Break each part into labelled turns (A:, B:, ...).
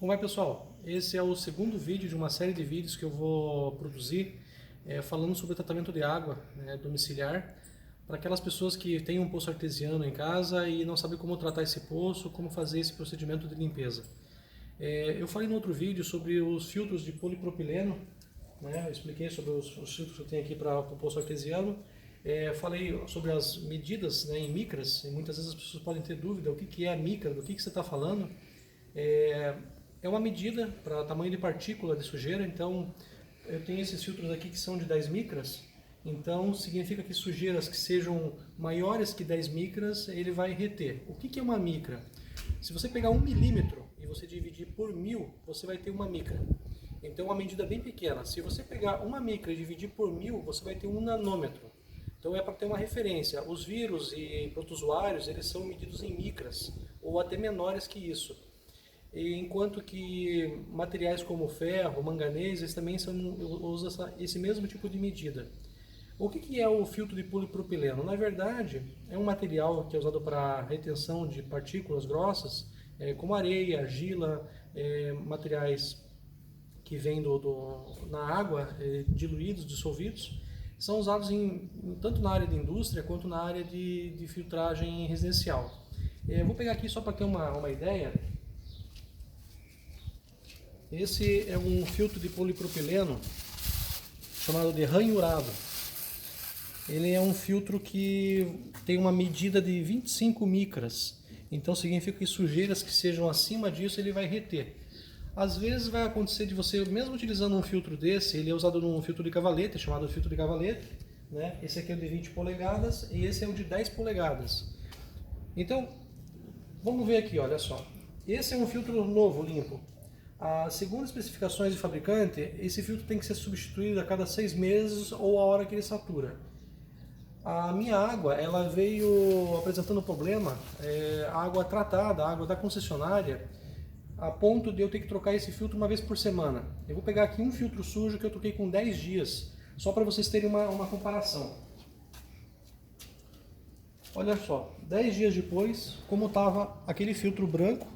A: Como vai, pessoal? Esse é o segundo vídeo de uma série de vídeos que eu vou produzir falando sobre o tratamento de água, né, domiciliar para aquelas pessoas que têm um poço artesiano em casa e não sabem como tratar esse poço, como fazer esse procedimento de limpeza. Eu falei no outro vídeo sobre os filtros de polipropileno, né? Eu expliquei sobre os filtros que eu tenho aqui para o poço artesiano. Falei sobre as medidas, né, em micras, e muitas vezes as pessoas podem ter dúvida o que é a micra, do que você está falando. É uma medida para tamanho de partícula de sujeira, então eu tenho esses filtros aqui que são de 10 micras, então significa que sujeiras que sejam maiores que 10 micras ele vai reter. O que é uma micra? Se você pegar 1 milímetro e você dividir por 1000, você vai ter uma micra. Então é uma medida bem pequena. Se você pegar uma micra e dividir por 1000, você vai ter 1 nanômetro. Então é para ter uma referência. Os vírus e protozoários, eles são medidos em micras, ou até menores que isso. Enquanto que materiais como ferro, manganês, eles também usam esse mesmo tipo de medida. O que é o filtro de polipropileno? Na verdade, é um material que é usado para retenção de partículas grossas, como areia, argila, materiais que vêm na água, diluídos, dissolvidos, são usados tanto na área de indústria quanto na área de filtragem residencial. Vou pegar aqui só para ter uma ideia. Esse é um filtro de polipropileno chamado de ranhurado. Ele é um filtro que tem uma medida de 25 micras, então significa que sujeiras que sejam acima disso ele vai reter. Às vezes vai acontecer de você, mesmo utilizando um filtro desse, ele é usado num filtro de cavalete, chamado filtro de cavalete, né? Esse aqui é o de 20 polegadas e esse é o de 10 polegadas. Então, vamos ver aqui, olha só. Esse é um filtro novo, limpo. Segundo as especificações do fabricante, esse filtro tem que ser substituído a cada 6 meses ou a hora que ele satura. A minha água, ela veio apresentando problema, água tratada, água da concessionária, a ponto de eu ter que trocar esse filtro uma vez por semana. Eu vou pegar aqui um filtro sujo que eu troquei com 10 dias, só para vocês terem uma comparação. Olha só, 10 dias depois, como estava aquele filtro branco.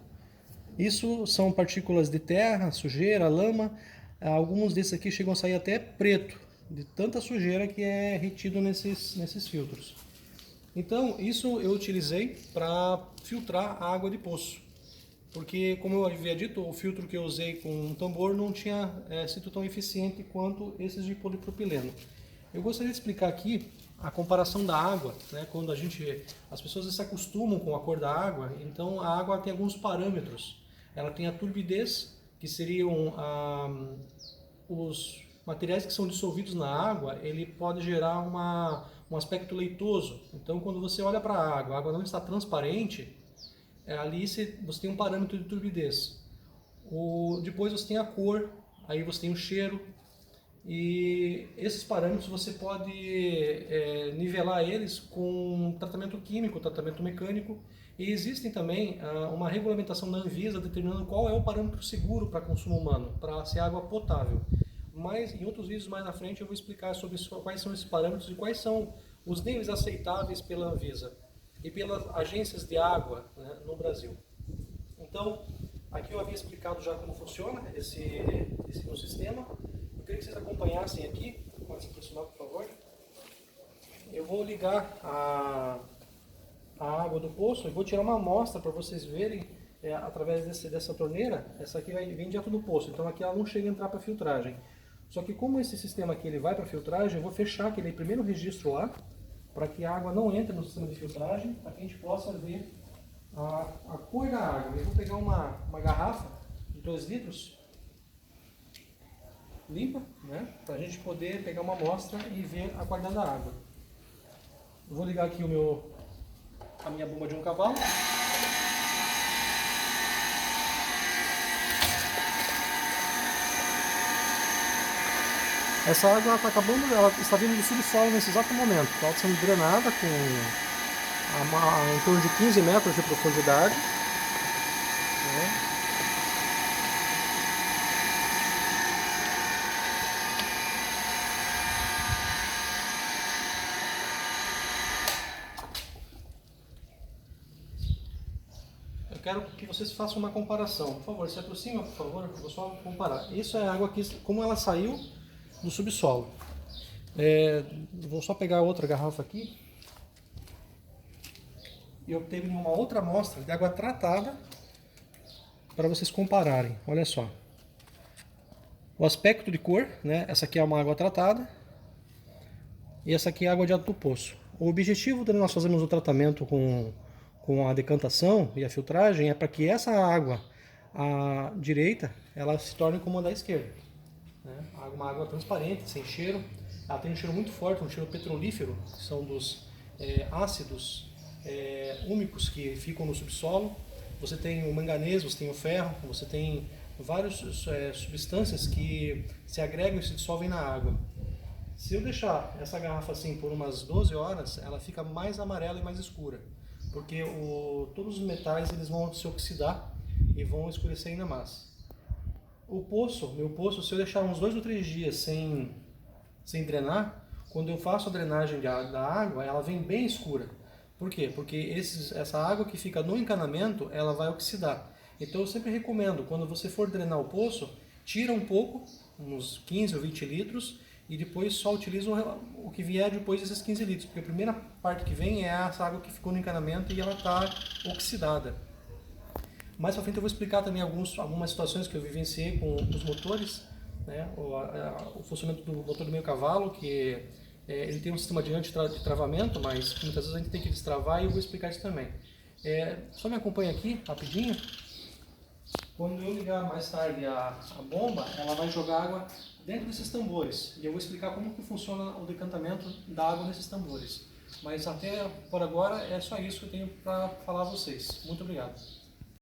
A: Isso são partículas de terra, sujeira, lama. Alguns desses aqui chegam a sair até preto, de tanta sujeira que é retido nesses filtros. Então, isso eu utilizei para filtrar a água de poço. Porque, como eu havia dito, o filtro que eu usei com um tambor não tinha sido tão eficiente quanto esses de polipropileno. Eu gostaria de explicar aqui a comparação da água, né? Quando as pessoas se acostumam com a cor da água, então a água tem alguns parâmetros. Ela tem a turbidez, que seriam os materiais que são dissolvidos na água, ele pode gerar um aspecto leitoso. Então, quando você olha para a água não está transparente, ali você tem um parâmetro de turbidez. Depois você tem a cor, aí você tem o cheiro, e esses parâmetros você pode nivelar eles com tratamento químico, tratamento mecânico, e existem também uma regulamentação da Anvisa determinando qual é o parâmetro seguro para consumo humano, para ser água potável. Mas em outros vídeos mais na frente eu vou explicar sobre quais são esses parâmetros e quais são os níveis aceitáveis pela Anvisa e pelas agências de água, né, no Brasil. Então, aqui eu havia explicado já como funciona esse meu sistema. Eu queria que vocês acompanhassem aqui. Pode se aproximar, por favor. Eu vou ligar a água do poço e vou tirar uma amostra para vocês verem através dessa torneira. Essa aqui vem direto do poço, então aqui ela não chega a entrar para filtragem. Só que como esse sistema aqui ele vai para filtragem, eu vou fechar aquele primeiro registro lá, para que a água não entre no sistema de filtragem, para que a gente possa ver a cor da água. Eu vou pegar uma garrafa de 2 litros, limpa, né, para a gente poder pegar uma amostra e ver a qualidade da água. Eu vou ligar aqui a minha bomba de 1 cavalo. Essa água ela está vindo do subsolo nesse exato momento. Ela está sendo drenada com em torno de 15 metros de profundidade. Né? quero que vocês façam uma comparação. Por favor, se aproxima, por favor, eu vou só comparar. Isso é a água que, como ela saiu do subsolo. Vou só pegar outra garrafa aqui. E obteve uma outra amostra de água tratada para vocês compararem. Olha só. O aspecto de cor, né? Essa aqui é uma água tratada e essa aqui é água direto do poço. O objetivo de nós fazermos o tratamento com a decantação e a filtragem é para que essa água, a direita, ela se torne como a da esquerda. Né? Uma água transparente, sem cheiro. Ela tem um cheiro muito forte, um cheiro petrolífero, que são dos ácidos úmicos que ficam no subsolo. Você tem o manganês, você tem o ferro, você tem várias substâncias que se agregam e se dissolvem na água. Se eu deixar essa garrafa assim por umas 12 horas, ela fica mais amarela e mais escura, porque todos os metais eles vão se oxidar e vão escurecer ainda mais. Meu poço, se eu deixar uns 2 ou 3 dias sem drenar, quando eu faço a drenagem da água, ela vem bem escura. Por quê? Porque essa água que fica no encanamento, ela vai oxidar. Então eu sempre recomendo, quando você for drenar o poço, tira um pouco, uns 15 ou 20 litros, e depois só utiliza o que vier depois desses 15 litros, porque a primeira parte que vem é essa água que ficou no encanamento e ela está oxidada. Mais pra frente eu vou explicar também algumas situações que eu vivenciei com os motores, né? O funcionamento do motor do meio cavalo, que ele tem um sistema de antitravamento, mas muitas vezes a gente tem que destravar, e eu vou explicar isso também. Só me acompanha aqui, rapidinho. Quando eu ligar mais tarde a bomba, ela vai jogar água dentro desses tambores. E eu vou explicar como que funciona o decantamento da água nesses tambores. Mas até por agora é só isso que eu tenho para falar a vocês. Muito obrigado.